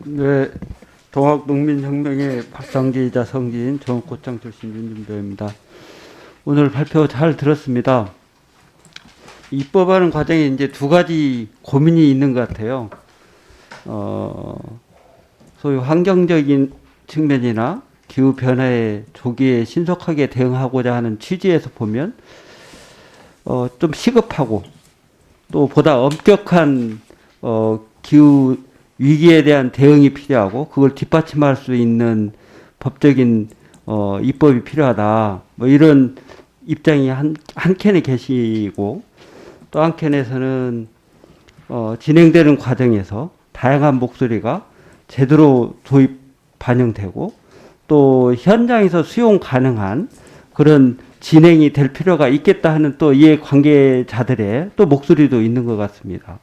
네, 동학농민혁명의 발상지이자 성지인 전국고창 출신 윤준표입니다. 오늘 발표 잘 들었습니다. 입법하는 과정에 이제 두 가지 고민이 있는 것 같아요. 소위 환경적인 측면이나 기후 변화에 조기에 신속하게 대응하고자 하는 취지에서 보면 좀 시급하고 또 보다 엄격한 기후 위기에 대한 대응이 필요하고 그걸 뒷받침할 수 있는 법적인 입법이 필요하다. 뭐 이런 입장이 한켠에 계시고 또 한켠에서는 진행되는 과정에서 다양한 목소리가 제대로 도입 반영되고 또 현장에서 수용 가능한 그런 진행이 될 필요가 있겠다 하는 또 이해 관계자들의 또 목소리도 있는 것 같습니다.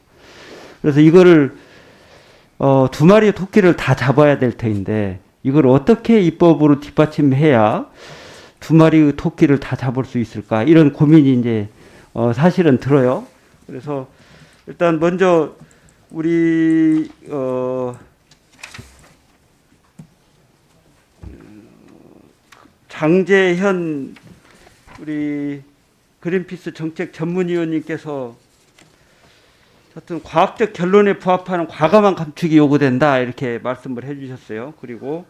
그래서 이거를 두 마리의 토끼를 다 잡아야 될 터인데 이걸 어떻게 입법으로 뒷받침해야 두 마리의 토끼를 다 잡을 수 있을까 이런 고민이 이제 사실은 들어요. 그래서 일단 먼저 우리 장재현 우리 그린피스 정책 전문위원님께서 하여튼 과학적 결론에 부합하는 과감한 감축이 요구된다 이렇게 말씀을 해주셨어요. 그리고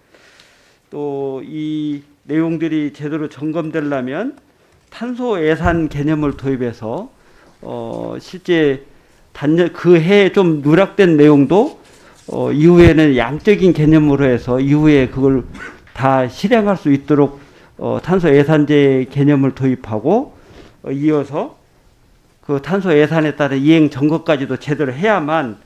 또 이 내용들이 제대로 점검되려면 탄소 예산 개념을 도입해서 실제 그 해에 좀 누락된 내용도 이후에는 양적인 개념으로 해서 이후에 그걸 다 실행할 수 있도록 탄소 예산제 개념을 도입하고 이어서 그 탄소 예산에 따른 이행 점검까지도 제대로 해야만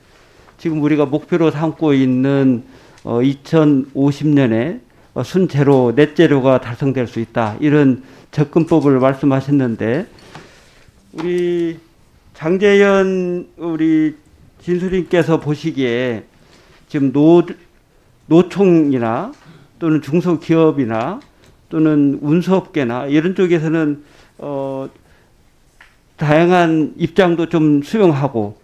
지금 우리가 목표로 삼고 있는 2050년에 순제로, 넷제로가 달성될 수 있다. 이런 접근법을 말씀하셨는데 우리 장재현 우리 진수님께서 보시기에 지금 노총이나 또는 중소기업이나 또는 운수업계나 이런 쪽에서는 다양한 입장도 좀 수용하고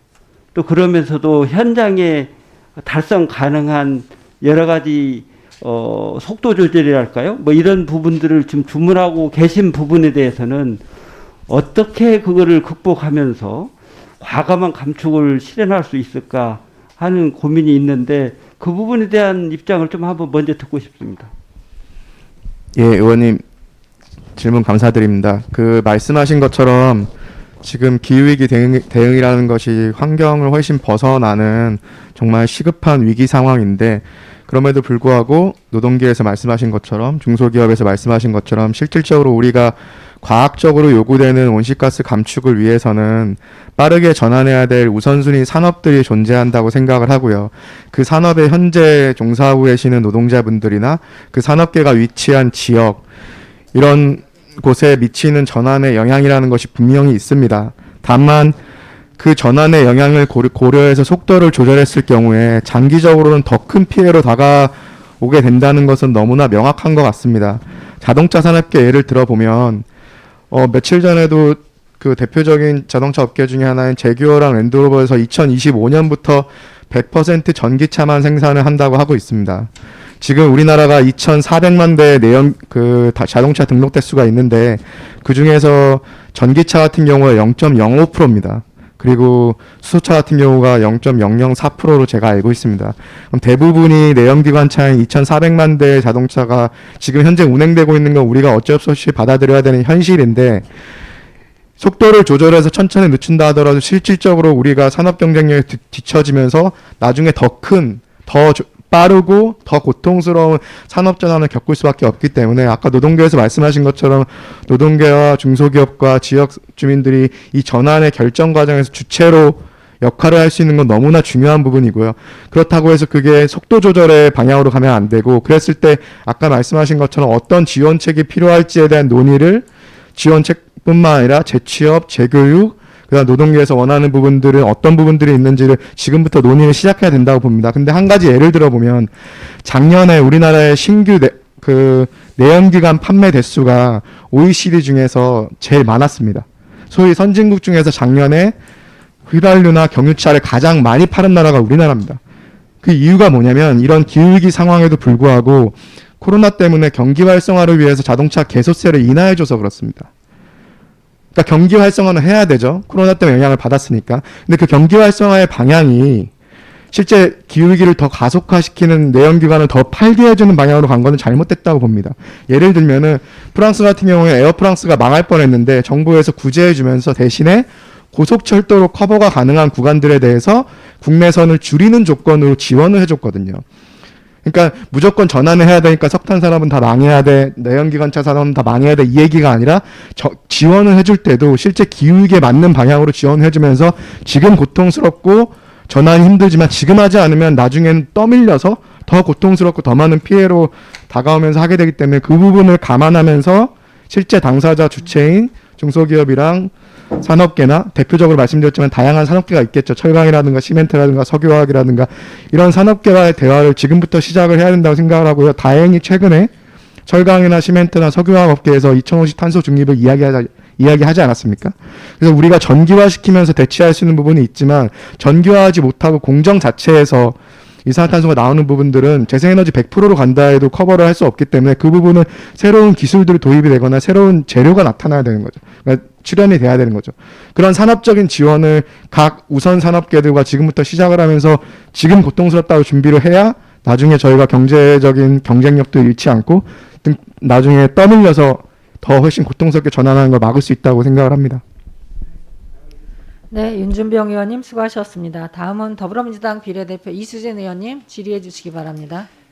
또 그러면서도 현장에 달성 가능한 여러 가지 속도 조절이랄까요? 뭐 이런 부분들을 지금 주문하고 계신 부분에 대해서는 어떻게 그거를 극복하면서 과감한 감축을 실현할 수 있을까 하는 고민이 있는데 그 부분에 대한 입장을 좀 한번 먼저 듣고 싶습니다. 예, 의원님 질문 감사드립니다. 그 말씀하신 것처럼 지금 기후위기 대응이라는 것이 환경을 훨씬 벗어나는 정말 시급한 위기 상황인데 그럼에도 불구하고 노동계에서 말씀하신 것처럼 중소기업에서 말씀하신 것처럼 실질적으로 우리가 과학적으로 요구되는 온실가스 감축을 위해서는 빠르게 전환해야 될 우선순위 산업들이 존재한다고 생각을 하고요. 그 산업에 현재 종사하고 계시는 노동자분들이나 그 산업계가 위치한 지역 이런 곳에 미치는 전환의 영향이라는 것이 분명히 있습니다. 다만 그 전환의 영향을 고려해서 속도를 조절했을 경우에 장기적으로는 더 큰 피해로 다가오게 된다는 것은 너무나 명확한 것 같습니다. 자동차 산업계 예를 들어보면 며칠 전에도 그 대표적인 자동차 업계 중에 하나인 제규어랑 랜드로버에서 2025년부터 100% 전기차만 생산을 한다고 하고 있습니다. 지금 우리나라가 2,400만 대의 자동차 등록 대수가 있는데 그 중에서 전기차 같은 경우에 0.05%입니다. 그리고 수소차 같은 경우가 0.004%로 제가 알고 있습니다. 그럼 대부분이 내연기관차인 2,400만 대의 자동차가 지금 현재 운행되고 있는 건 우리가 어쩔 수 없이 받아들여야 되는 현실인데 속도를 조절해서 천천히 늦춘다 하더라도 실질적으로 우리가 산업 경쟁력에 뒤처지면서 나중에 더 빠르고 더 고통스러운 산업 전환을 겪을 수밖에 없기 때문에 아까 노동계에서 말씀하신 것처럼 노동계와 중소기업과 지역 주민들이 이 전환의 결정 과정에서 주체로 역할을 할 수 있는 건 너무나 중요한 부분이고요. 그렇다고 해서 그게 속도 조절의 방향으로 가면 안 되고 그랬을 때 아까 말씀하신 것처럼 어떤 지원책이 필요할지에 대한 논의를 지원책뿐만 아니라 재취업, 재교육 그다음 노동계에서 원하는 부분들은 어떤 부분들이 있는지를 지금부터 논의를 시작해야 된다고 봅니다. 근데 한 가지 예를 들어보면 작년에 우리나라의 신규 내연기관 판매 대수가 OECD 중에서 제일 많았습니다. 소위 선진국 중에서 작년에 휘발유나 경유차를 가장 많이 파는 나라가 우리나라입니다. 그 이유가 뭐냐면 이런 기후위기 상황에도 불구하고 코로나 때문에 경기 활성화를 위해서 자동차 개소세를 인하해줘서 그렇습니다. 그러니까 경기 활성화는 해야 되죠. 코로나 때문에 영향을 받았으니까. 근데 그 경기 활성화의 방향이 실제 기후위기를 더 가속화시키는 내연기관을 더 팔게 해주는 방향으로 간 거는 잘못됐다고 봅니다. 예를 들면은 프랑스 같은 경우에 에어프랑스가 망할 뻔했는데 정부에서 구제해주면서 대신에 고속철도로 커버가 가능한 구간들에 대해서 국내선을 줄이는 조건으로 지원을 해줬거든요. 그러니까 무조건 전환을 해야 되니까 석탄 산업은 다 망해야 돼, 내연기관차 산업은 다 망해야 돼, 이 얘기가 아니라 지원을 해줄 때도 실제 기후위기에 맞는 방향으로 지원해주면서 지금 고통스럽고 전환이 힘들지만 지금 하지 않으면 나중에는 떠밀려서 더 고통스럽고 더 많은 피해로 다가오면서 하게 되기 때문에 그 부분을 감안하면서 실제 당사자 주체인 중소기업이랑 산업계나 대표적으로 말씀드렸지만 다양한 산업계가 있겠죠. 철강이라든가 시멘트라든가 석유화학이라든가 이런 산업계와의 대화를 지금부터 시작을 해야 된다고 생각을 하고요. 다행히 최근에 철강이나 시멘트나 석유화학 업계에서 2050 탄소 중립을 이야기하지 않았습니까? 그래서 우리가 전기화시키면서 대체할 수 있는 부분이 있지만 전기화하지 못하고 공정 자체에서 이산화탄소가 나오는 부분들은 재생에너지 100%로 간다 해도 커버를 할 수 없기 때문에 그 부분은 새로운 기술들이 도입이 되거나 새로운 재료가 나타나야 되는 거죠. 그러니까 출현이 돼야 되는 거죠. 그런 산업적인 지원을 각 우선 산업계들과 지금부터 시작을 하면서 지금 고통스럽다고 준비를 해야 나중에 저희가 경제적인 경쟁력도 잃지 않고 나중에 떠밀려서 더 훨씬 고통스럽게 전환하는 걸 막을 수 있다고 생각을 합니다. 네, 윤준병 의원님 수고하셨습니다. 다음은 더불어민주당 비례대표 이수진 의원님 질의해 주시기 바랍니다.